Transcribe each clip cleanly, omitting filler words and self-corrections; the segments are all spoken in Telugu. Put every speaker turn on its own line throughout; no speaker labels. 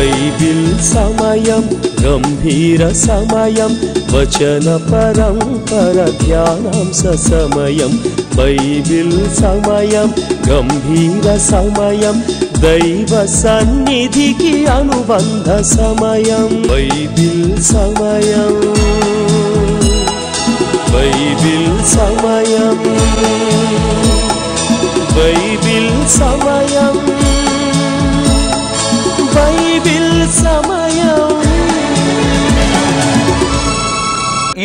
బైబిల్ సమయం గంభీర సమయం వచన పరంపర ధ్యానాంశ సమయం బైబిల్ సమయం గంభీర సమయం దైవ సన్నిధికి అనుబంధ సమయం బైబిల్ సమయం బైబిల్ సమయం బైబిల్ సమయం బైబిల్ సమయం.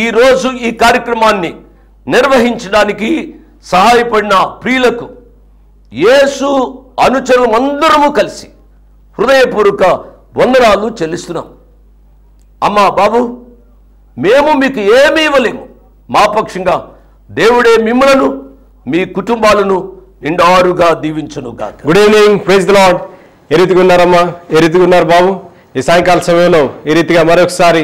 ఈ రోజు ఈ కార్యక్రమాన్ని నిర్వహించడానికి సహాయపడిన ప్రియులకు యేసు అనుచరులందరము కలిసి హృదయపూర్వక వందనాలు చెల్లిస్తున్నాం. అమ్మా బాబు, మేము మీకు ఏమీ ఇవ్వలేము. మా పక్షంగా దేవుడే మిమ్మలను మీ కుటుంబాలను నిండారుగా దీవించునుగాక.
Good evening, praise the lord. ఏ రీతిగా ఉన్నారమ్మా? ఏ రీతిగా ఉన్నారు బాబు? ఈ సాయంకాల సమయంలో ఈ రీతిగా మరొకసారి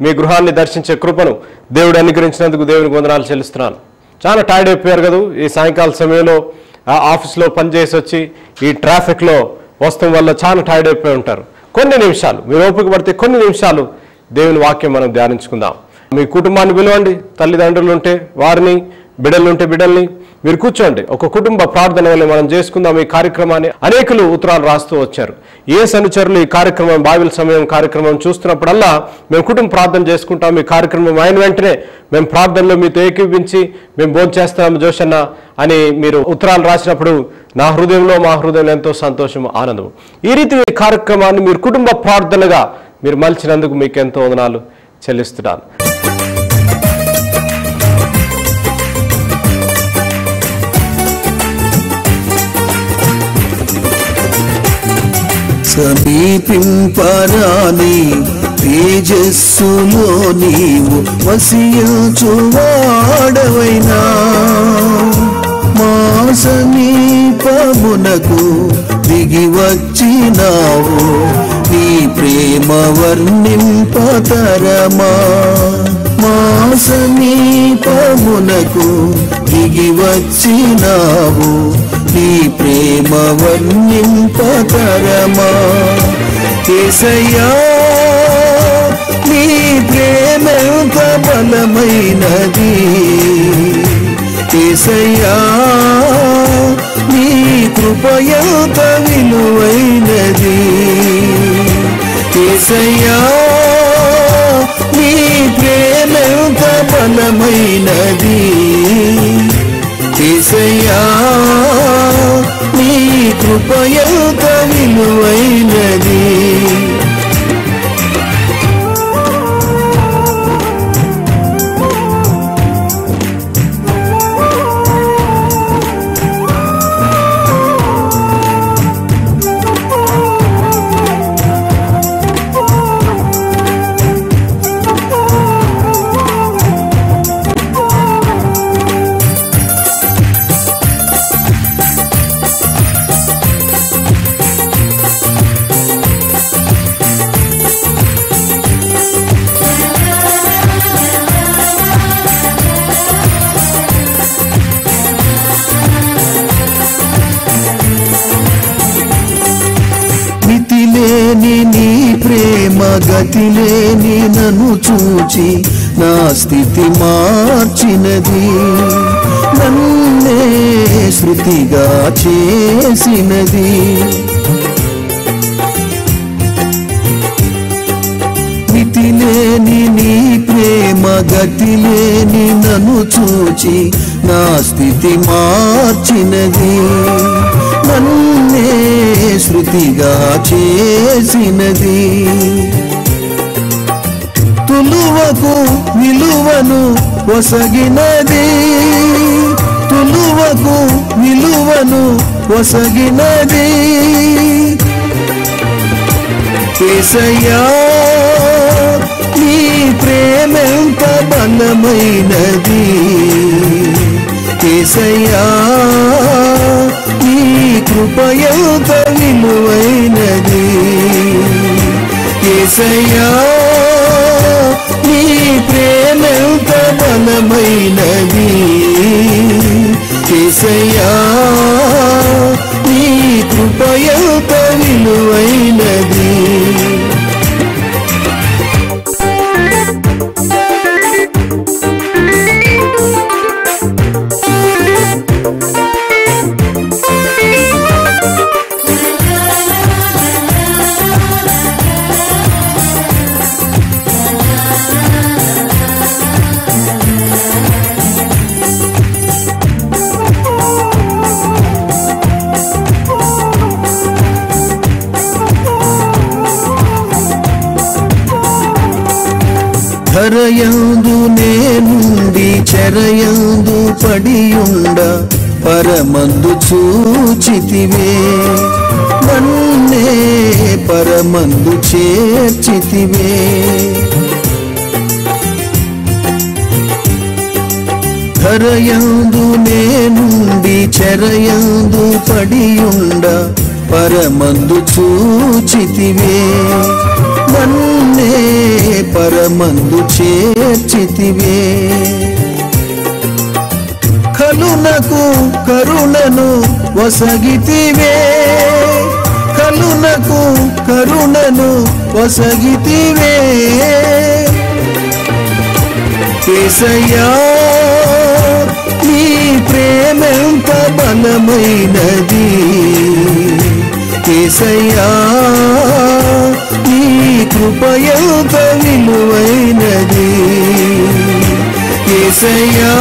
మీ గృహాన్ని దర్శించే కృపను దేవుడు అనుగ్రహించినందుకు దేవునికి వందనాలు చెల్లిస్తున్నాను. చాలా టైర్డ్ అయిపోయారు కదా ఈ సాయంకాల సమయంలో. ఆఫీస్లో పనిచేసి వచ్చి ఈ ట్రాఫిక్లో వస్తాం వల్ల చాలా టైర్డ్ అయిపోయి ఉంటారు. కొన్ని నిమిషాలు మీరు ఓపిక పడితే కొన్ని నిమిషాలు దేవుని వాక్యం మనం ధ్యానించుకుందాం. మీ కుటుంబాన్ని పిలవండి. తల్లిదండ్రులు ఉంటే వారిని, బిడ్డలు ఉంటే బిడ్డల్ని మీరు కూర్చోండి. ఒక కుటుంబ ప్రార్థన వల్ల మనం చేసుకుందాం ఈ కార్యక్రమాన్ని. అనేకులు ఉత్తరాలు రాస్తూ వచ్చారు. ఏ అనుచరులు ఈ కార్యక్రమం బైబిల్ సమయం కార్యక్రమం చూస్తున్నప్పుడల్లా మేము కుటుంబ ప్రార్థన చేసుకుంటాం. ఈ కార్యక్రమం అయిన వెంటనే మేము ప్రార్థనలో మీతో ఏకీపించి మేము భోజనం చేస్తాము జోషన్న అని మీరు ఉత్తరాలు రాసినప్పుడు నా హృదయంలో మా హృదయంలో ఎంతో సంతోషం, ఆనందం. ఈ రీతి ఈ కార్యక్రమాన్ని మీరు కుటుంబ ప్రార్థనగా మీరు మలిచినందుకు మీకు ఎంతో వందనాలు చెల్లిస్తున్నాను.
సమీపింపరాని తేజస్సులో నీవు వసించువాడవైనా మా సమీపమునకు దిగి వచ్చినావు. నీ ప్రేమ వర్ణింపతరమా? మా సమీపమునకు దిగి వచ్చినావు. నీ ప్రేమ వర్ణింపతరమా? యేసయ్యా, నీ ప్రేమెంత బలమైనది. యేసయ్యా, నీ కృప ఎంత విలువైనది. యేసయ్యా, నీ ప్రేమెంత బలమైనది. యేసయ్యా, నీ కృప ఎంత విలువైనది. నీ ప్రేమ గతిలేని నన్ను చూచి నా స్థితి మార్చినది. నన్నే శృతిగా చేసినది. మితిలేని నీ ప్రేమ గతిలేని నన్ను చూచి నా స్థితి మార్చినది. నన్నే శృతిగా చేసినది. తులువకు విలువను ఒసగినది. తులువకు విలువను ఒసగినది. యేసయ్యా, నీ ప్రేమెంత బలమైనది. యేసయ్యా, నీ కృప ఎంత విలువైనది. యేసయ్యా, నీ ప్రేమెంత బలమైనది. యేసయ్యా, నీ కృప ఎంత విలువైనది. ధరయందు నేనుండి చెరయందు పడియుండ పరమందు చూచితివే, నన్నే పరమందు చేర్చితివే. ధరయందు నేనుండి చెరయందు పడియుండ పరమందు చూచితివే, నన్నే పరమందు చేర్చితివే. కలునకు కరుణను వసగితివే, కలునకు కరుణను వసగితివే. యేసయ్యా నీ ప్రేమెంత బలమైనది, యేసయ్యా నీ కృపయంత విలువైనది. యేసయ్యా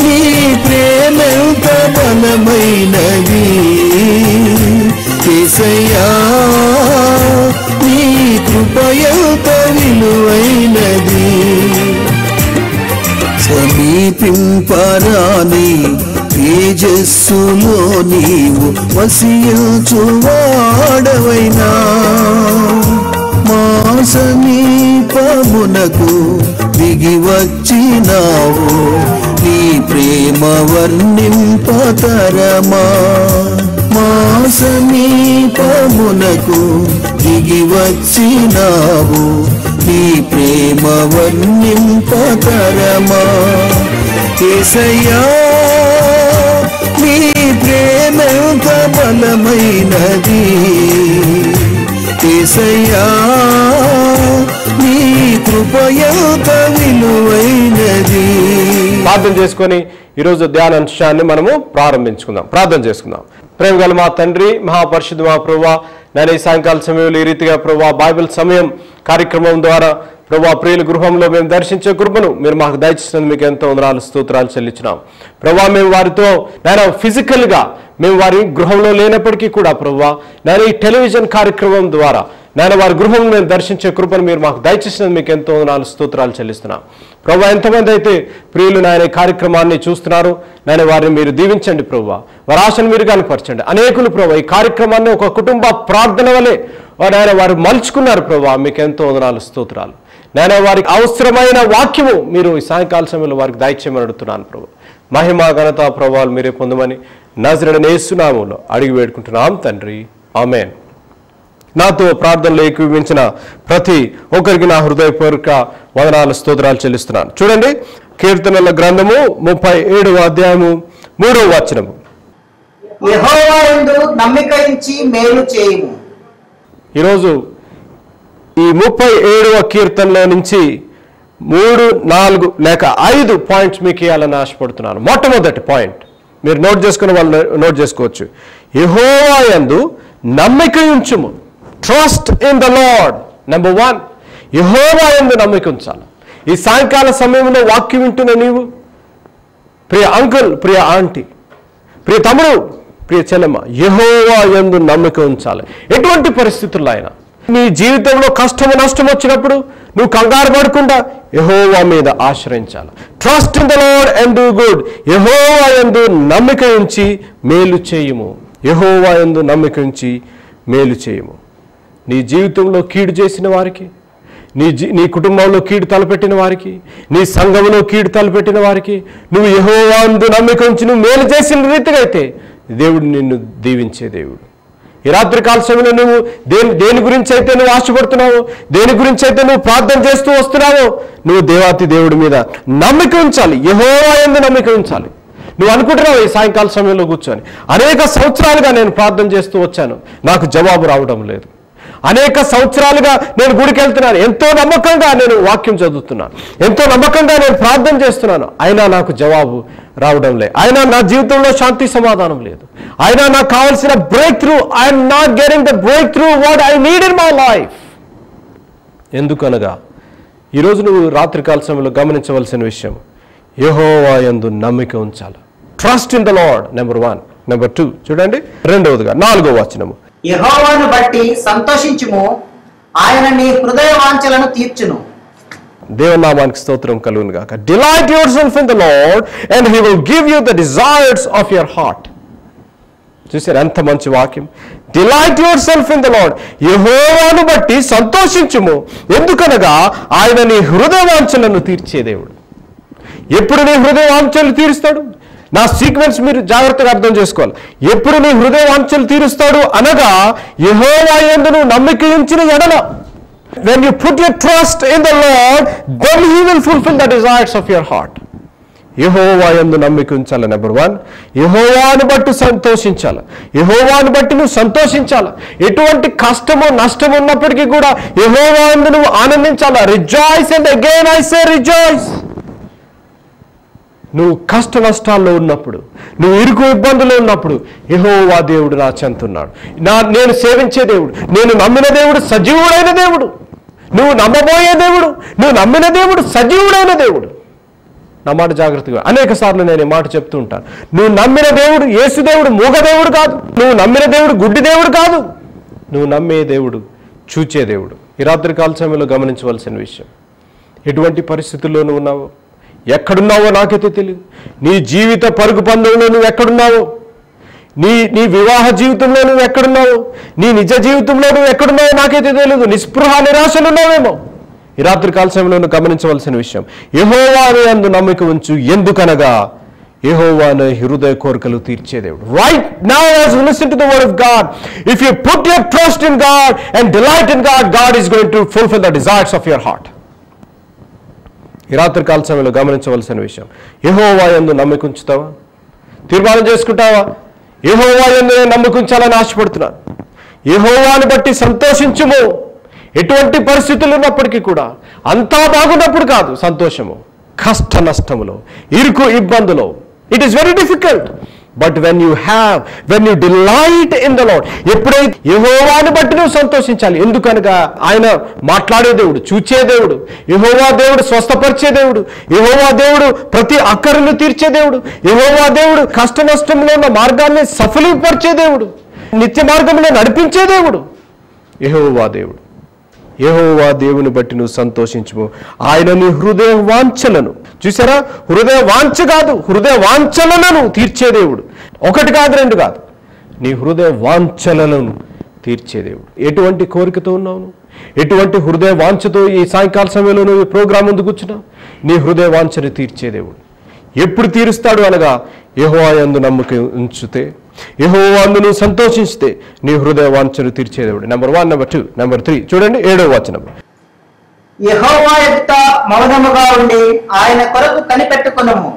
నీ ప్రేమెంత బలమైనది, యేసయ్యా నీ కృపయంత విలువైనది. సమీపింపరాని తేజస్సులో నీవు వసించువాడవైనా, మా సమీపమునకు దిగి వచ్చినావు, నీ ప్రేమ వర్ణింపతరమా. మా సమీపమునకు దిగి వచ్చినావు, నీ ప్రేమ వర్ణింపతరమా. యేసయ్యా నీ ప్రేమెంత బలమైనది, యేసయ్యా నీ కృపయంత విలువైనది.
ప్రార్థన చేసుకొని ఈరోజు ధ్యానాంశాన్ని మనము ప్రారంభించుకుందాం. ప్రార్థన చేసుకుందాం. ప్రేమ గల మా తండ్రి, మహాపరిశుద్ధ మా ప్రభువా, నేను ఈ సాయంకాల సమయంలో ఈ రీతిగా ప్రభువా బైబిల్ సమయం కార్యక్రమం ద్వారా ప్రభువా ప్రియుల గృహంలో మేము దర్శించే కృపను మీరు మాకు దయచేసినందుకు మీకు ఎంతో వందనాలు స్తోత్రాలు చెల్లించినాం. ప్రభువా మేము వారితో నేను ఫిజికల్గా మేము వారి గృహంలో లేనప్పటికీ కూడా ప్రభువా నేను ఈ టెలివిజన్ కార్యక్రమం ద్వారా నేను వారి గృహంలో మేము దర్శించే కృపను మీరు మాకు దయచేసినందుకు మీకు ఎంతో వందనాలు స్తోత్రాలు చెల్లిస్తున్నాం. ప్రభువా ఎంతమంది అయితే ప్రియులు నాయన ఈ కార్యక్రమాన్ని చూస్తున్నారు, నేను వారిని మీరు దీవించండి ప్రభువా, వారి ఆశను మీరు కనపరచండి. అనేకులు ప్రభువా ఈ కార్యక్రమాన్ని ఒక కుటుంబ ప్రార్థన వలె నాయన వారు మలుచుకున్నారు ప్రభువా, మీకు ఎంతో వందనాలు స్తోత్రాలు. నేను వారికి అవసరమైన వాక్యము మీరు ఈ సాయంకాల సమయంలో వారికి దయచేయమని అడుగుతున్నాను ప్రభు. మహిమ ఘనత ప్రభావాలు మీరే పొందమని నజరేయుడైన యేసు నామములో అడిగి వేడుకుంటున్నాం తండ్రి, ఆమేన్. నాతో ప్రార్థనలో ఏకీభవించిన ప్రతి ఒక్కరికి నా హృదయపూర్వక వందనాలు స్తోత్రాలు చెల్లిస్తున్నాను. చూడండి, కీర్తనల గ్రంథము 37వ అధ్యాయము 3వ వచనము.
యెహోవా యందు నమ్మిక ఉంచి మేలు చేయుము.
ఈరోజు ఈ 37వ కీర్తనలో నుంచి 3, 4 లేక 5 పాయింట్స్ మీకు ఇవ్వాలని ఆశపడుతున్నాను. మొట్టమొదటి పాయింట్ మీరు నోట్ చేసుకుని వాళ్ళు నోట్ చేసుకోవచ్చు. యెహోవా యందు నమ్మిక ఉంచుము. Trust in the lord. Number 1, యెహోవా యందు నమ్మిక ఉంచాలి. ఈ సాయంకాల సమయంలో వాక్యం వింటున్న నీవు, ప్రియ అంకుల్, ప్రియ ఆంటీ, ప్రియ తమ్ముడు, ప్రియ చెల్లెమ్మ, యెహోవా యందు నమ్మిక ఉంచాలి. ఎటువంటి పరిస్థితుల్లో అయినా నీ జీవితంలో కష్టము నష్టం వచ్చినప్పుడు నువ్వు కంగారు పడకుండా యెహోవా మీద ఆశ్రయించాలి. Trust in the lord and do good. యెహోవా యందు నమ్మిక ఉంచి మేలు చేయుము. యెహోవా యందు నమ్మిక ఉంచి మేలు చేయుము. నీ జీవితంలో కీడు చేసిన వారికి, నీ కుటుంబంలో కీడు తలపెట్టిన వారికి, నీ సంఘంలో కీడు తలపెట్టిన వారికి నువ్వు యెహోవా యందు నమ్మిక ఉంచి నువ్వు మేలు చేసిన రీతిగా అయితే దేవుడు నిన్ను దీవించే దేవుడు. ఈ రాత్రికాల సమయంలో నువ్వు దేని గురించి అయితే నువ్వు ఆశపడుతున్నావో, దేని గురించి అయితే నువ్వు ప్రార్థన చేస్తూ వస్తున్నావో, నువ్వు దేవాతి దేవుడి మీద నమ్మిక ఉంచాలి. యెహోవా యందు నమ్మిక ఉంచాలి. నువ్వు అనుకుంటున్నావు ఈ సాయంకాల సమయంలో కూర్చొని, అనేక సంవత్సరాలుగా నేను ప్రార్థన చేస్తూ వచ్చాను, నాకు జవాబు రావడం లేదు. అనేక సంవత్సరాలుగా నేను గుడికి వెళ్తున్నాను, ఎంతో నమ్మకంగా నేను వాక్యం చదువుతున్నాను, ఎంతో నమ్మకంగా నేను ప్రార్థన చేస్తున్నాను, అయినా నాకు జవాబు రావడం లేదు. అయినా నా జీవితంలో శాంతి సమాధానం లేదు. అయినా నాకు కావాల్సిన break through, I'm not getting the break through what I need in my life. ఎందుకనగా ఈరోజు నువ్వు రాత్రికాల సమయంలో గమనించవలసిన విషయం, యెహోవా యందు నమ్మిక ఉంచాలి. Trust in the lord. Number 1. Number 2 చూడండి, 2వదిగా 4వ వచనము.
యెహోవాను బట్టి సంతోషించుము, ఆయన నీ హృదయ వాంఛలను తీర్చును.
దేవునామానికి స్తోత్రం కలుగును గాక. Delight your self in the lord and he will give you the desires of your heart. చూసారు ఎంత మంచి వాక్యం. Delight your self in the lord, యెహోవాను బట్టి సంతోషించుము, ఎందుకనగా ఆయన నీ హృదయ వాంఛలను తీర్చే దేవుడు. ఎప్పుడు నీ హృదయ వాంఛలు తీరుస్తాడు? నా సీక్వెన్స్ మీరు జాగ్రత్తగా అర్థం చేసుకోవాలి. ఎప్పుడు నీ హృదయ వాంఛలు తీరుస్తాడు అనగా, యెహోవా యందు నమ్మిక ఉంచిన ఎడల. When you put your trust in the Lord, then He will fulfill the desires of your heart. యెహోవా యందు నమ్మిక ఉంచాలి. నెంబర్ 1, యెహోవాను బట్టి సంతోషించాలి. యెహోవాను బట్టి నువ్వు సంతోషించాలి. ఎటువంటి కష్టము నష్టము ఉన్నప్పటికీ కూడా యెహోవా యందు నువ్వు ఆనందించాలి. Rejoice and again I say rejoice. నువ్వు కష్ట నష్టాల్లో ఉన్నప్పుడు, నువ్వు ఇరుకు ఇబ్బందులు ఉన్నప్పుడు, యెహోవా దేవుడు నా చెంతున్నాడు. నేను సేవించే దేవుడు, నేను నమ్మిన దేవుడు సజీవుడైన దేవుడు. నువ్వు నమ్మబోయే దేవుడు, నువ్వు నమ్మిన దేవుడు సజీవుడైన దేవుడు. నా మాట జాగ్రత్తగా, అనేక సార్లు నేను ఈ మాట చెప్తూ ఉంటాను. నువ్వు నమ్మిన దేవుడు యేసు దేవుడు మూగ దేవుడు కాదు. నువ్వు నమ్మిన దేవుడు గుడ్డి దేవుడు కాదు. నువ్వు నమ్మే దేవుడు చూచే దేవుడు. ఈ రాత్రి కాల సమయంలో గమనించవలసిన విషయం, ఎటువంటి పరిస్థితుల్లో నువ్వు ఉన్నావో, ఎక్కడున్నావో నాకైతే తెలియదు. నీ జీవిత పరుగు పందెంలో నువ్వు ఎక్కడున్నావో, నీ వివాహ జీవితంలో నువ్వు ఎక్కడున్నావో, నీ నిజ జీవితంలో నువ్వు ఎక్కడున్నావో నాకైతే తెలియదు. నిస్పృహ నిరాశలు ఉన్నావేమో. ఈ రాత్రి కాల సమయంలో నువ్వు గమనించవలసిన విషయం, యెహోవాను యందు నమ్మిక ఉంచు, ఎందుకనగా యెహోవాను హృదయ కోరికలు తీర్చే దేవుడు. Right now as you listen to the word of God, if you put your trust in God and delight in God, God is going to fulfill the desires of your heart. ఈ రాత్రి కాల సమయంలో గమనించవలసిన విషయం, యెహోవా యందు నమ్మిక ఉంచుతావా? తీర్మానం చేసుకుంటావా? యెహోవా యందు నేను నమ్మిక ఉంచాలని ఆశపడుతున్నాను. యెహోవాను బట్టి సంతోషించుము. ఎటువంటి పరిస్థితులు ఉన్నప్పటికీ కూడా, అంతా బాగున్నప్పుడు కాదు సంతోషము, కష్ట నష్టములో, ఇరుకు ఇబ్బందులో. It is very difficult. But when you delight in the lord, ఎప్పుడైతే యెహోవాను బట్టి నువ్వు సంతోషించాలి. ఎందుకనగా ఆయన మాట్లాడే దేవుడు, చూచే దేవుడు. యెహోవా దేవుడు స్వస్థపరిచే దేవుడు. యెహోవా దేవుడు ప్రతి అక్కరను తీర్చే దేవుడు. యెహోవా దేవుడు కష్ట నష్టంలో ఉన్న మార్గాన్ని సఫలీపరిచే దేవుడు, నిత్య మార్గంలో నడిపించే దేవుడు యెహోవా దేవుడు. యెహోవా దేవుని బట్టి నువ్వు సంతోషించుము. ఆయన నీ హృదయ వాంఛలను, చూసారా, హృదయ వాంఛ కాదు, హృదయ వాంఛలను తీర్చే దేవుడు. ఒకటి కాదు, రెండు కాదు, నీ హృదయ వాంఛలను తీర్చే దేవుడు. ఎటువంటి కోరికతో ఉన్నావు? ఎటువంటి హృదయ వాంఛతో ఈ సాయంకాల సమయంలో నువ్వు ఈ ప్రోగ్రాం ముందు కూర్చున్నావు? నీ హృదయ వాంఛను తీర్చే దేవుడు. ఎప్పుడు తీరుస్తాడు అనగా, యెహోవా యందు నమ్మిక ఉంచితే, యెహోవా యందు నువ్వు సంతోషిస్తే నీ హృదయ వాంఛను తీర్చే దేవుడు. నెంబర్ 1, నెంబర్ 2, నెంబర్ 3 చూడండి. 7వ వచనం,
యెహోవా ఎదుట మౌనముగా ఉండి ఆయన కొరకు కనిపెట్టుకొనుము.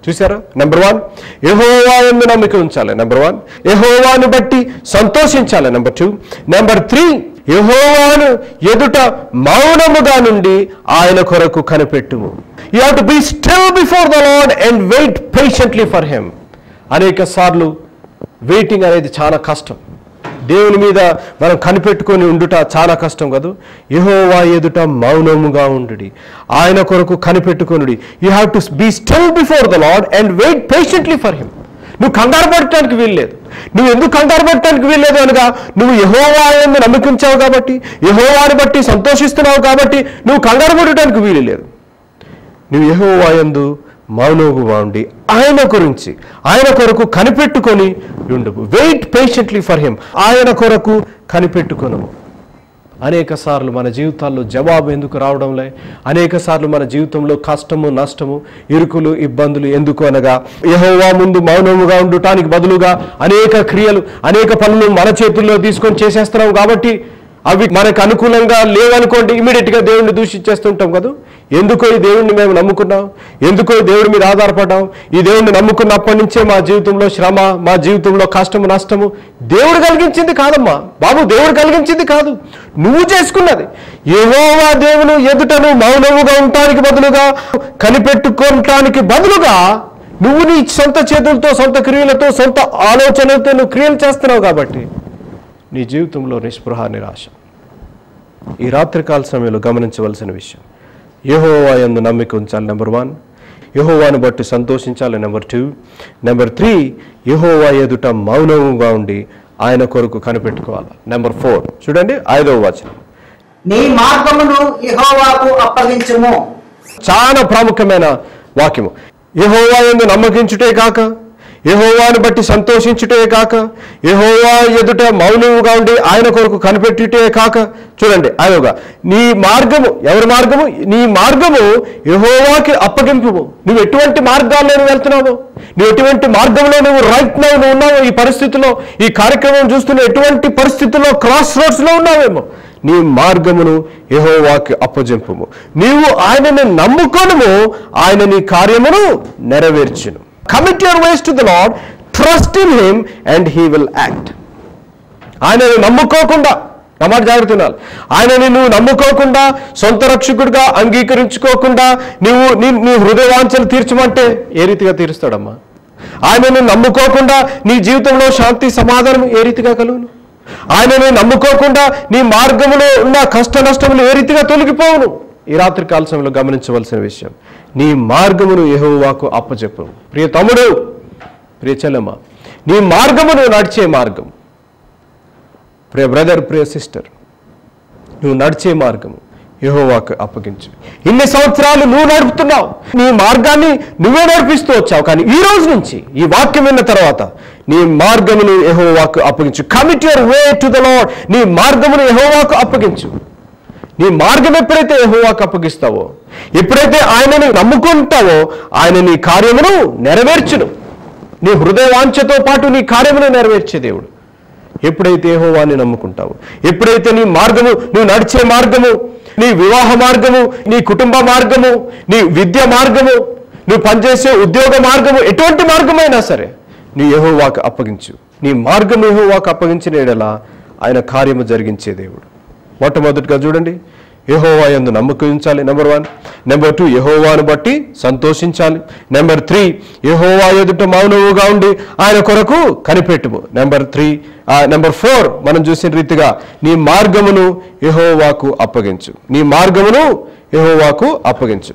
చూసారా? నెంబర్ 1, యెహోవా యందు నమ్మిక ఉంచాలి. నెంబర్ 1, యెహోవాను బట్టి సంతోషించాలి. నెంబర్ 2, నెంబర్ 3, యెహోవాను ఎదుట మౌనముగా నుండి ఆయన కొరకు కనిపెట్టుము. You have to be still before the lord and wait patiently for him. అనేక సార్లు వెయిటింగ్ అనేది చాలా కష్టం. దేవుని మీద మనం కనిపెట్టుకొని ఉండుట చాలా కష్టం కదా. యెహోవా ఎదుట మౌనముగా ఉండుడి, ఆయన కొరకు కనిపెట్టుకొనుడి. You have to be still before the lord and wait patiently for him. నువ్వు కంగారు పడటానికి వీల్లేదు. నువ్వు ఎందుకు కంగారు పడటానికి వీల్లేదు అనగా, నువ్వు యెహోవా యందు నమ్మికించావు కాబట్టి, యెహోవాను బట్టి సంతోషిస్తున్నావు కాబట్టి నువ్వు కంగారు పడటానికి వీలు లేదు. నువ్వు యెహోవా యందు మౌనముగా ఉండి ఆయన గురించి, ఆయన కొరకు కనిపెట్టుకొని ఉండుము. వెయిట్ పేషెంట్లీ ఫర్ హిమ్, ఆయన కొరకు కనిపెట్టుకొను. అనేక సార్లు మన జీవితాల్లో జవాబు ఎందుకు రావడంలే? అనేక సార్లు మన జీవితంలో కష్టము నష్టము ఇరుకులు ఇబ్బందులు ఎందుకు అనగా, యెహోవా ముందు మౌనముగా ఉండటానికి బదులుగా అనేక క్రియలు అనేక పనులు మన చేతుల్లో తీసుకొని చేసేస్తున్నాం కాబట్టి అవి మనకు అనుకూలంగా లేవనుకోండి, ఇమీడియట్గా దేవుడిని దూషించేస్తుంటాం కదా. ఎందుకో ఈ దేవుడిని మేము నమ్ముకున్నాం, ఎందుకో ఈ దేవుడి మీద ఆధారపడ్డాం, ఈ దేవుడిని నమ్ముకున్నప్పటి నుంచే మా జీవితంలో శ్రమ, మా జీవితంలో కష్టము నష్టము దేవుడు కలిగించింది కాదమ్మా బాబు, దేవుడు కలిగించింది కాదు, నువ్వు చేసుకున్నది. యెహోవా దేవుని ఎదుట నువ్వు మౌనముగా ఉండటానికి బదులుగా, కనిపెట్టుకోవటానికి బదులుగా నువ్వు నీ సొంత చేతులతో, సొంత క్రియలతో, సొంత ఆలోచనలతో నువ్వు క్రియలు చేస్తున్నావు కాబట్టి నీ జీవితంలో నిస్పృహ నిరాశ. ఈ రాత్రికాల సమయంలో గమనించవలసిన విషయం, యెహోవా యందు నమ్మిక ఉంచాలి. నెంబర్ 1, యెహోవాను బట్టి సంతోషించాలి. నెంబర్ 2, నెంబర్ 3, యెహోవా ఎదుట మౌనముగా ఉండి ఆయన కొరకు కనిపెట్టుకోవాలి. నెంబర్ 4 చూడండి, 5వ వచనం,
నీ మార్గమును యెహోవాకు అప్పగించుము.
చాలా ప్రాముఖ్యమైన వాక్యము. యెహోవా యందు నమ్మకించుటే కాక, యెహోవాను బట్టి సంతోషించుటే కాక, యెహోవా ఎదుట మౌనముగా ఉండి ఆయన కొరకు కనిపెట్టుటే కాక, చూడండి అయోగా నీ మార్గము, ఎవరి మార్గము? నీ మార్గము యెహోవాకి అప్పగింపు. నువ్వు ఎటువంటి మార్గాల్లో వెళ్తున్నావు, నువ్వు ఎటువంటి మార్గంలో నువ్వు నువ్వు ఉన్నావు, ఈ పరిస్థితిలో, ఈ కార్యక్రమం చూస్తున్న ఎటువంటి పరిస్థితుల్లో క్రాస్ రోడ్స్లో ఉన్నావేమో, నీ మార్గమును యెహోవాకి అప్పజెంపుము. నీవు ఆయనను నమ్ముకొనుము, ఆయన నీ కార్యమును నెరవేర్చును. Commit your ways to the Lord, trust in him and he will act. ఆయనను నమ్ముకోకుండా, నా మాట జాగ్రత్త వినాలి, ఆయనని నువ్వు నమ్ముకోకుండా, సొంత రక్షకుడిగా అంగీకరించుకోకుండా నీ హృదయవాంఛలు తీర్చమంటే ఏ రీతిగా తీరుస్తాడమ్మా? ఆయనను నమ్ముకోకుండా నీ జీవితంలో శాంతి సమాధానం ఏ రీతిగా కలుగును? ఆయనను నమ్ముకోకుండా నీ మార్గంలో ఉన్న కష్ట నష్టములు ఏ రీతిగా తొలగిపోవును? ఈ రాత్రి కాల సమయంలో గమనించవలసిన విషయం, నీ మార్గమును యెహోవాకు అప్పచెప్పు. ప్రియ తమ్ముడు, ప్రియ చెల్లెమ్మ, నీ మార్గమును నడిచే మార్గం, ప్రియ బ్రదర్, ప్రియ సిస్టర్, నువ్వు నడిచే మార్గము యెహోవాకు అప్పగించు. ఇన్ని సంవత్సరాలు నువ్వు నడుపుతున్నావు, నీ మార్గాన్ని నువ్వే నడిపిస్తూ వచ్చావు, కానీ ఈ రోజు నుంచి ఈ వాక్యం విన్న తర్వాత నీ మార్గమును యెహోవాకు అప్పగించు. Commit your way to the lord. నీ మార్గమును యెహోవాకు అప్పగించు. నీ మార్గం ఎప్పుడైతే యెహోవాకు అప్పగిస్తావో, ఎప్పుడైతే ఆయనని నమ్ముకుంటావో, ఆయన నీ కార్యమును నెరవేర్చును. నీ హృదయ వాంఛతో పాటు నీ కార్యమును నెరవేర్చే దేవుడు. ఎప్పుడైతే యెహోవాని నమ్ముకుంటావో, ఎప్పుడైతే నీ మార్గము, నువ్వు నడిచే మార్గము, నీ వివాహ మార్గము, నీ కుటుంబ మార్గము, నీ విద్య మార్గము, నువ్వు పనిచేసే ఉద్యోగ మార్గము, ఎటువంటి మార్గమైనా సరే నీ యెహోవాకు అప్పగించు. నీ మార్గము యెహోవాకు అప్పగించిన ఎడల ఆయన కార్యము జరిగించే దేవుడు. మొట్టమొదటిగా చూడండి, యెహోవా యందు నమ్మకం ఉంచాలి, నెంబర్ 1. నెంబర్ 2, యెహోవాను బట్టి సంతోషించాలి. నెంబర్ 3, యెహోవా ఎదుట మౌనముగా ఉండి ఆయన కొరకు కనిపెట్టుము. నెంబర్ 4 మనం చూసిన రీతిగా నీ మార్గమును యెహోవాకు అప్పగించు. నీ మార్గమును యెహోవాకు అప్పగించు.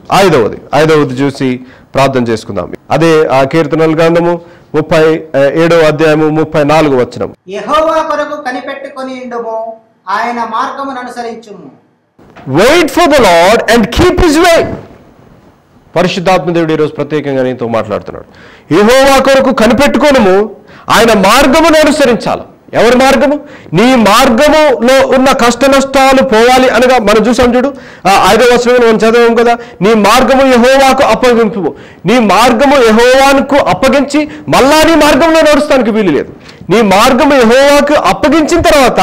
ఐదవది చూసి ప్రార్థన చేసుకుందాం. అదే ఆ కీర్తనల గ్రంథము 37వ అధ్యాయము 34వ వచనం.
యెహోవా కొరకు కనిపెట్టుకొని ఉండుము, ఆయన మార్గమును అనుసరించుము.
Wait for the lord and keep his way. పరిశుద్ధాత్మ దేవుడు ఈరోజు ప్రత్యేకంగా నీతో మాట్లాడుతున్నాడు. యెహోవా కొరకు కనిపెట్టుకోనము, ఆయన మార్గమును అనుసరించాలి. ఎవరి మార్గము? నీ మార్గములో ఉన్న కష్ట నష్టాలు పోవాలి అనగా మనం చూసాం చూడు, 5వ వచనంలో మనం చదవం కదా, నీ మార్గము యెహోవాకు అప్పగింపు. నీ మార్గము యెహోవాకు అప్పగించి మళ్ళా నీ మార్గంలో నడుస్తానికి వీలు లేదు. నీ మార్గము యెహోవాకు అప్పగించిన తర్వాత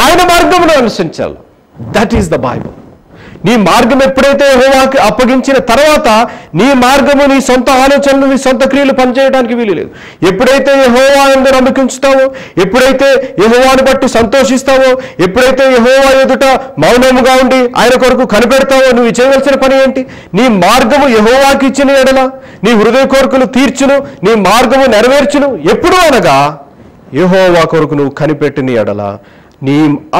ఆయన మార్గమును అనుసరించాలి. That is the Bible. నీ మార్గం ఎప్పుడైతే యెహోవాకు అప్పగించిన తర్వాత నీ మార్గము, నీ సొంత ఆలోచనలు, నీ సొంత క్రియలు పనిచేయడానికి వీలు లేదు. ఎప్పుడైతే యెహోవా యందు నమ్మకించుతావో, ఎప్పుడైతే యెహోవాను బట్టి సంతోషిస్తావో, ఎప్పుడైతే యెహోవా ఎదుట మౌనముగా ఉండి ఆయన కొరకు కనిపెడతావో, నువ్వు చేయవలసిన పని ఏంటి? నీ మార్గము యెహోవాకి ఇచ్చిన ఎడల నీ హృదయ కోరికలు తీర్చును, నీ మార్గము నెరవేర్చును. ఎప్పుడు అనగా యెహోవా కొరకు నువ్వు కనిపెట్టిన ఎడల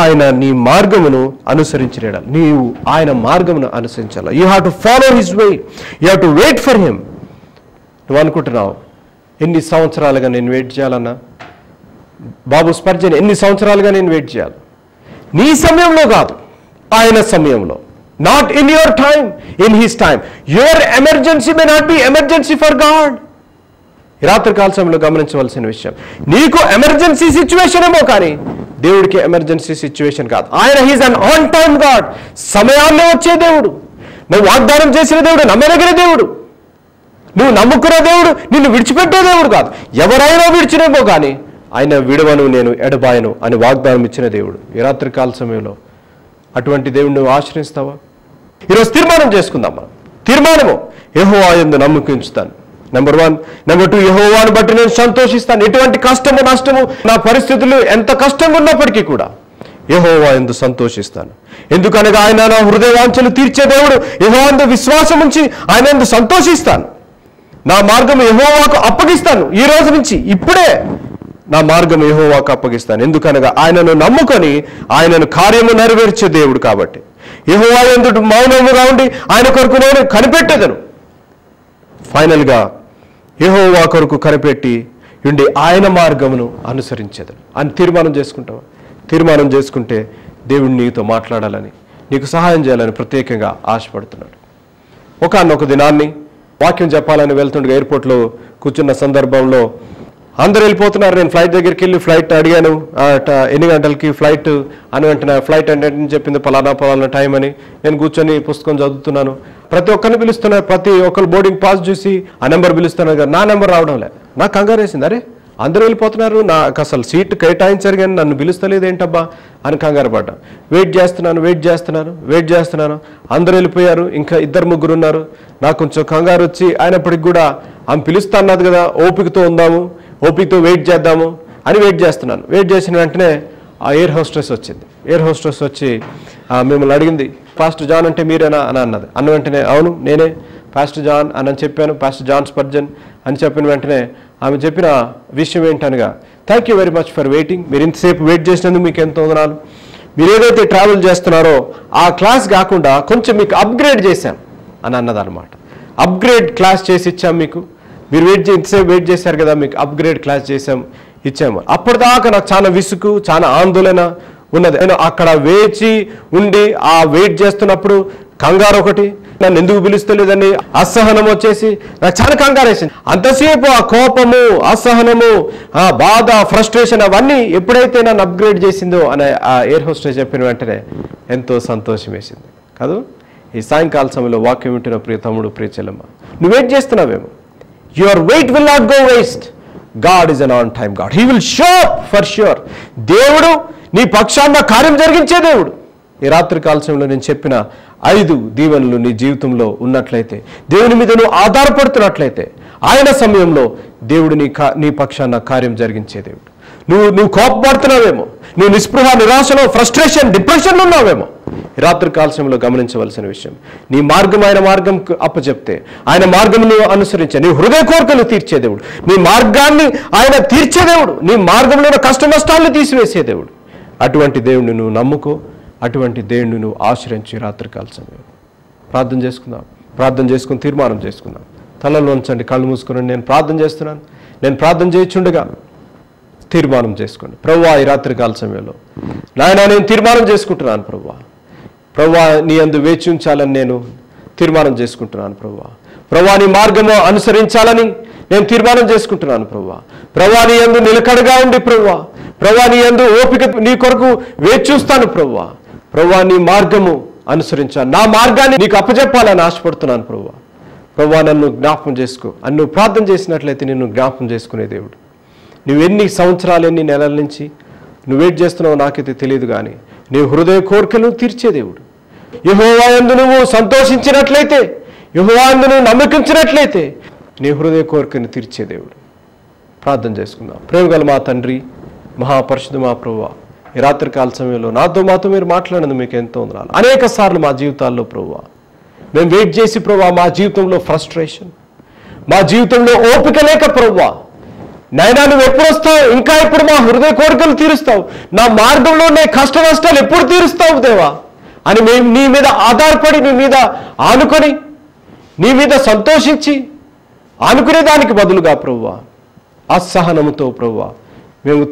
ఆయన నీ మార్గమును అనుసరించిన ఎడల నీవు ఆయన మార్గమును అనుసరించాలి. You have to follow his way, you have to wait for him. నువ్వు అనుకుంటున్నావు, ఎన్ని సంవత్సరాలుగా నేను వెయిట్ చేయాలన్నా? బాబు స్పర్జన్, ఎన్ని సంవత్సరాలుగా నేను వెయిట్ చేయాలి? నీ సమయంలో కాదు, ఆయన సమయంలో. Not in your time, in his time. Your emergency may not be emergency for God. రాత్రి కాల సమయంలో గమనించవలసిన విషయం, నీకు ఎమర్జెన్సీ సిచ్యువేషన్ ఏమో, కానీ దేవుడికి ఎమర్జెన్సీ సిచ్యువేషన్ కాదు. ఆయన he's an on time God. సమయాల్లో వచ్చే దేవుడు. నువ్వు వాగ్దానం చేసిన దేవుడు, నమ్మదగిన దేవుడు, నువ్వు నమ్ముకున్న దేవుడు, నిన్ను విడిచిపెట్టే దేవుడు కాదు. ఎవరైనా విడిచినేమో, కానీ ఆయన విడవను, నేను ఎడబాయను అని వాగ్దానం ఇచ్చిన దేవుడు. ఈ రాత్రి కాల సమయంలో అటువంటి దేవుడు నువ్వు ఆశ్రయిస్తావా? ఈరోజు తీర్మానం చేసుకుందాం. మనం తీర్మానము, యెహోవా యందు నమ్మకించుతాను. నెంబర్ 1. నెంబర్ 2, యెహోవాను బట్టి నేను సంతోషిస్తాను. ఎటువంటి కష్టము నష్టము, నా పరిస్థితులు ఎంత కష్టంగా ఉన్నప్పటికీ కూడా యెహోవా యందు సంతోషిస్తాను. ఎందుకనగా ఆయన నా హృదయ వాంఛలు తీర్చే దేవుడు. యెహోవా యందు విశ్వాసం ఉంచి ఆయన యందు సంతోషిస్తాను. నా మార్గము యెహోవాకు అప్పగిస్తాను. ఈ రోజు నుంచి ఇప్పుడే నా మార్గము యెహోవాకు అప్పగిస్తాను. ఎందుకనగా ఆయనను నమ్ముకొని ఆయనను కార్యము నెరవేర్చే దేవుడు కాబట్టి. యెహోవా యందు మౌనముగా ఉండి ఆయన కొరకు నేను కనిపెట్టేదను. ఫైనల్గా యెహోవా కొరకు కనిపెట్టి ఉండి ఆయన మార్గమును అనుసరించేదను అని తీర్మానం చేసుకుంటావా? తీర్మానం చేసుకుంటే దేవుడు నీతో మాట్లాడాలని, నీకు సహాయం చేయాలని ప్రత్యేకంగా ఆశపడుతున్నాడు. ఒకానొక దినాన్ని వాక్యం చెప్పాలని వెళ్తుండగా ఎయిర్పోర్ట్లో కూర్చున్న సందర్భంలో అందరూ వెళ్ళిపోతున్నారు. నేను ఫ్లైట్ దగ్గరికి వెళ్ళి ఫ్లైట్ అడిగాను, ఎన్ని గంటలకి ఫ్లైట్ అని వెంటనే ఫ్లైట్ అటెండెంట్ చెప్పింది పలానా టైం అని. నేను కూర్చొని పుస్తకం చదువుతున్నాను. ప్రతి ఒక్కరిని పిలుస్తున్నారు, ప్రతి ఒక్కరు బోర్డింగ్ పాస్ చూసి ఆ నెంబర్ పిలుస్తున్నారు కదా, నా నెంబర్ రావడం లేదు. నాకు కంగారు వేసింది, అరే అందరూ వెళ్ళిపోతున్నారు, నాకు అసలు సీట్ కేటాయించారు కానీ నన్ను పిలుస్తలేదు ఏంటబ్బా అని కంగారు పడ్డా. వెయిట్ చేస్తున్నాను, అందరూ వెళ్ళిపోయారు, ఇంకా 2-3 ఉన్నారు. నాకు కొంచెం కంగారు వచ్చి అయినప్పటికి కూడా ఆమె పిలుస్తా అన్నది కదా, ఓపికతో వెయిట్ చేద్దాము అని వెయిట్ చేసిన వెంటనే ఆ ఎయిర్ హోస్టెస్ వచ్చింది. ఎయిర్ హోస్టెస్ వచ్చి మిమ్మల్ని అడిగింది, పాస్టర్ జాన్ అంటే మీరేనా అని అన్నది. అన్న వెంటనే అవును నేనే పాస్టర్ జాన్ అని చెప్పాను, పాస్టర్ జాన్ స్పర్జన్ అని చెప్పిన వెంటనే ఆమె చెప్పిన విషయం ఏంటనగా, thank you very much for waiting, మీరు ఇంతసేపు వెయిట్ చేసినందుకు మీకు ఎంతో వందనాలు. మీరు ఏదైతే ట్రావెల్ చేస్తున్నారో ఆ క్లాస్ కాకుండా కొంచెం మీకు అప్గ్రేడ్ చేశాం అని అన్నదన్నమాట. అప్గ్రేడ్ క్లాస్ చేసి ఇచ్చాం మీకు, మీరు ఇంతసేపు వెయిట్ చేశారు కదా, మీకు అప్గ్రేడ్ క్లాస్ ఇచ్చాము. అప్పటిదాకా నాకు చాలా విసుగు, చాలా ఆందోళన ఉన్నది. నేను అక్కడ వేచి ఉండి ఆ వెయిట్ చేస్తున్నప్పుడు కంగారు ఒకటి, నన్ను ఎందుకు పిలుస్తలేదని అసహనం వచ్చేసి నాకు చాలా కంగారు వేసింది. అంతసేపు ఆ కోపము, అసహనము, ఆ బాధ, ఫ్రస్ట్రేషన్ అవన్నీ ఎప్పుడైతే నన్ను అప్గ్రేడ్ చేసిందో అని ఆ ఎయిర్ హోస్టెస్ చెప్పిన వెంటనే ఎంతో సంతోషం వేసింది కాదు. ఈ సాయంకాల సమయంలో వాక్యం వింటున్న ప్రియ తమ్ముడు, ప్రియ చెల్లెమ్మ, నువ్వు వెయిట్ చేస్తున్నావేమో, your wait will not go waste. God is an on time God, he will show up for sure. దేవుడు నీ పక్షాన కార్యం జరిగించే దేవుడు. ఈ రాత్రి కాల సమయంలో నేను చెప్పిన 5 దీవెనలు నీ జీవితంలో ఉన్నట్లయితే, దేవుని మీద నువ్వు ఆధారపడుతున్నట్లయితే, ఆయన సమయంలో దేవుడు నీ పక్షాన కార్యం జరిగించే దేవుడు. నువ్వు కోపపడుతున్నావేమో, నువ్వు నిస్పృహ, నిరాశలో, ఫ్రస్ట్రేషన్, డిప్రెషన్లో ఉన్నావేమో, రాత్రి కాల సమయంలో గమనించవలసిన విషయం, నీ మార్గం ఆయన మార్గం అప్పచెప్తే, ఆయన మార్గం నువ్వు అనుసరించే, నీ హృదయ కోరికలు తీర్చే దేవుడు, నీ మార్గాన్ని ఆయన తీర్చే దేవుడు, నీ మార్గంలో కష్ట నష్టాలను తీసివేసే దేవుడు. అటువంటి దేవుడిని నువ్వు నమ్ముకో, అటువంటి దేవుడిని నువ్వు ఆశ్రయించి రాత్రికాల సమయం ప్రార్థన చేసుకుని తీర్మానం చేసుకుందాం. తలలో ఉంచండి, కళ్ళు మూసుకుని నేను ప్రార్థన చేస్తున్నాను. నేను ప్రార్థన చేయించుండగా తీర్మానం చేసుకోండి. ప్రభువా, ఈ రాత్రికాల సమయంలో నాయనా నేను తీర్మానం చేసుకుంటున్నాను ప్రభువా, నీ యందు వేచి ఉంచాలని నేను తీర్మానం చేసుకుంటున్నాను ప్రభువా, నీ మార్గము అనుసరించాలని నేను తీర్మానం చేసుకుంటున్నాను ప్రభువా, నీ యందు నిలకడగా ఉండి ప్రభువా, నీ యందు ఓపిక నీ కొరకు వేచి చూస్తాను ప్రభువా, నీ మార్గము అనుసరించాను, నా మార్గాన్ని నీకు అప్పచెప్పాలని ఆశపడుతున్నాను ప్రభువా, నన్ను జ్ఞాపకం చేసుకో అని నువ్వు ప్రార్థన చేసినట్లయితే నిన్ను జ్ఞాపకం చేసుకునే దేవుడు. నువ్వు ఎన్ని సంవత్సరాలు, ఎన్ని నెలల నుంచి నువ్వు వెయిట్ చేస్తున్నావు నాకైతే తెలియదు, కానీ నీ హృదయ కోరికలు తీర్చే దేవుడు. యెహోవా యందు నువ్వు సంతోషించినట్లయితే, యెహోవా యందు నువ్వు నమ్మకించినట్లయితే నీ హృదయ కోరికను తీర్చే దేవుడు. ప్రార్థన చేసుకుందాం. ప్రేమగల మా తండ్రి, మహాపరిశుద్ధ మా ప్రభువా, ఈ రాత్రికాల సమయంలో మాతో మీరు మాట్లాడినందుకు మీకు ఎంతో వందనాలు. అనేక సార్లు మా జీవితాల్లో ప్రభువా మేము వెయిట్ చేసి ప్రభువా, మా జీవితంలో ఫ్రస్ట్రేషన్, మా జీవితంలో ఓపిక లేక ప్రభువా, నాయనా నువ్వు ఎప్పుడు వస్తావు, ఇంకా ఎప్పుడు మా హృదయ కోరికలు తీరుస్తావు, నా మార్గంలో ఉన్న కష్ట నష్టాలు ఎప్పుడు తీరుస్తావు దేవా అని మేము నీ మీద ఆధారపడి, నీ మీద ఆనుకొని, నీ మీద సంతోషించి ఆనుకునే దానికి బదులుగా ప్రభువా అసహనముతో ప్రభువా మేము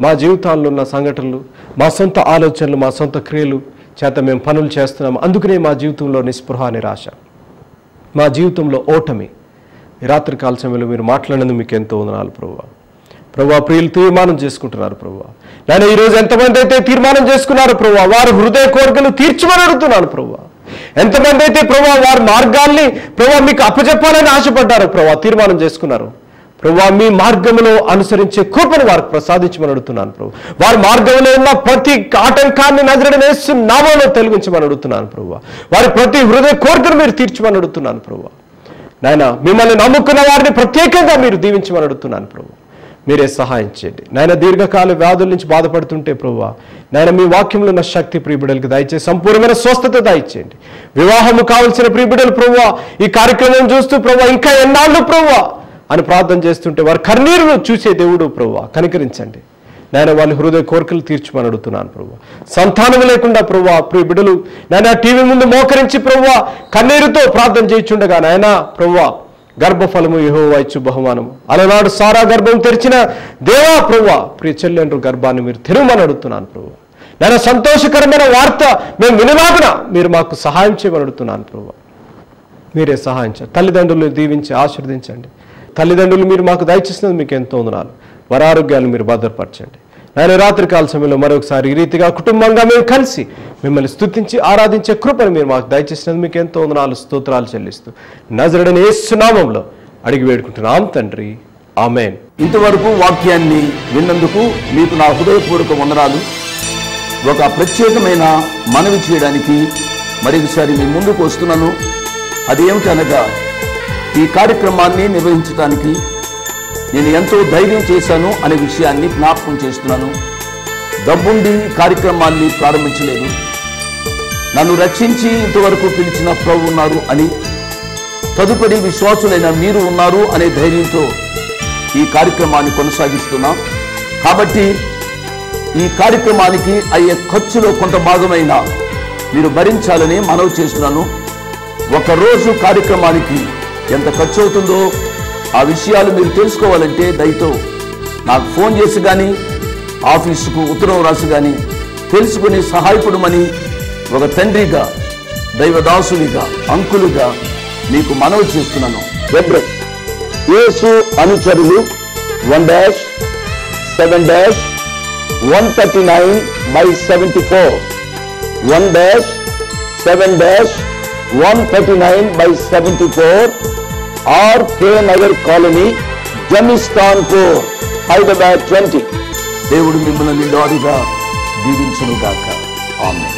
మా జీవితాల్లో ఉన్న సంఘటనలు, మా సొంత ఆలోచనలు, మా సొంత క్రియలు చేత మేము పనులు చేస్తున్నాము. అందుకనే మా జీవితంలో నిస్పృహ, నిరాశ, మా జీవితంలో ఓటమి. ఈ రాత్రి కాల సమయంలో మీరు మాట్లాడినందుకు మీకు ఎంతో వందనాలు ప్రభువా. ప్రియులు తీర్మానం చేసుకుంటున్నారు ప్రభువా. నేను ఈరోజు ఎంతమంది అయితే తీర్మానం చేసుకున్నారు ప్రభువా, వారు హృదయ కోరికలు తీర్చమని అడుగుతున్నాను ప్రభువా. ఎంతమంది అయితే ప్రభువా వారి మార్గాల్ని ప్రభువా మీకు అప్పచెప్పాలని ఆశపడ్డారు ప్రభువా, తీర్మానం చేసుకున్నారు ప్రభువా, మీ మార్గంలో అనుసరించే కృపను వారికి ప్రసాదించమని అడుగుతున్నాను ప్రభు. వారి మార్గంలో ఉన్న ప్రతి ఆటంకాన్ని నజరేయుడైన యేసు నామములో తొలగించమని అడుగుతున్నాను ప్రభువా. వారి ప్రతి హృదయ కోరికను మీరు తీర్చమని అడుగుతున్నాను ప్రభువా. నాయన మిమ్మల్ని నమ్ముకున్న వారిని ప్రత్యేకంగా మీరు దీవించమని అడుగుతున్నాను ప్రభు. మీరే సహాయం చేయండి నాయన. దీర్ఘకాల వ్యాధుల నుంచి బాధపడుతుంటే ప్రభువా, నాయన మీ వాక్యంలో ఉన్న శక్తి ప్రియబిడ్డలకు దయచేసి సంపూర్ణమైన స్వస్థత దయచేయండి. వివాహము కావలసిన ప్రియబిడ్డలు ప్రభువా ఈ కార్యక్రమం చూస్తూ ప్రభువా ఇంకా ఎన్నాళ్ళు ప్రభువా అని ప్రార్థన చేస్తుంటే వారి కన్నీరును చూసే దేవుడు ప్రభువా కనికరించండి నాయన. వాళ్ళ హృదయ కోరికలు తీర్చమని అడుగుతున్నాను ప్రభువా. సంతానం లేకుండా ప్రభువా ప్రియ బిడ్డలు నాయన టీవీ ముందు మోకరించి ప్రభువా కన్నీరుతో ప్రార్థన చేయించుండగా నాయన ప్రభువా గర్భఫలము యెహోవా ఇచ్చు బహుమానము. అలనాడు సారా గర్భం తెరిచిన దేవా ప్రభువా ప్రియ చెల్లెండ్రు గర్భాన్ని మీరు తెరవమని అడుగుతున్నాను ప్రభువా. నేను సంతోషకరమైన వార్త మేము వినలాగున మీరు మాకు సహాయం చేయమని అడుగుతున్నాను ప్రభువా. మీరే సహాయం చేయండి. తల్లిదండ్రులు దీవించి ఆశీర్వదించండి. తల్లిదండ్రులు మీరు మాకు దయచేసినది మీకు ఎంతో వందనాలు. వారి ఆరోగ్యాలు మీరు భద్రపరచండి. నేను రాత్రికాల సమయంలో మరొకసారి ఈ రీతిగా కుటుంబంగా మేము కలిసి మిమ్మల్ని స్తుతించి ఆరాధించే కృపను మీరు మాకు దయచేసినది మీకు ఎంతో వందనాలు, స్తోత్రాలు చెల్లిస్తూ నజరేయుడైన యేసు నామములో అడిగి వేడుకుంటున్నాం తండ్రి, ఆమేన్.
ఇంతవరకు వాక్యాన్ని విన్నందుకు మీకు నా హృదయపూర్వక వందనాలు. ఒక ప్రత్యేకమైన మనవి చేయడానికి మరొకసారి మీ ముందుకు వస్తున్నాను. అదేమిటనగా, ఈ కార్యక్రమాన్ని నిర్వహించడానికి నేను ఎంతో ధైర్యం చేశాను అనే విషయాన్ని జ్ఞాపకం చేస్తున్నాను. డబ్బుండి కార్యక్రమాన్ని ప్రారంభించలేదు. నన్ను రక్షించి ఇంతవరకు పిలిచిన ప్రభు ఉన్నారు అని, తదుపరి విశ్వాసులైన మీరు ఉన్నారు అనే ధైర్యంతో ఈ కార్యక్రమాన్ని కొనసాగిస్తున్నాం. కాబట్టి ఈ కార్యక్రమానికి అయ్యే ఖర్చులో కొంత భాగమైన మీరు భరించాలని మనవి చేస్తున్నాను. ఒకరోజు కార్యక్రమానికి ఎంత ఖర్చు అవుతుందో ఆ విషయాలు మీరు తెలుసుకోవాలంటే దయతో నాకు ఫోన్ చేసి కానీ ఆఫీసుకు ఉత్తరం రాసి కానీ తెలుసుకుని సహాయపడమని ఒక తండ్రిగా, దైవదాసునిగా, అంకులుగా మీకు మనవి చేస్తున్నాను. అడ్రస్ యేసు అనుచరులు 1-7-139/74 1-7-139/74 RK నగర్ కాలనీ, జమిస్తాన్పూర్, హైదరాబాద్ 20. దేవుడు మిమ్మల్ని నిండారుగా దీవించును గాక. ఆమేన్.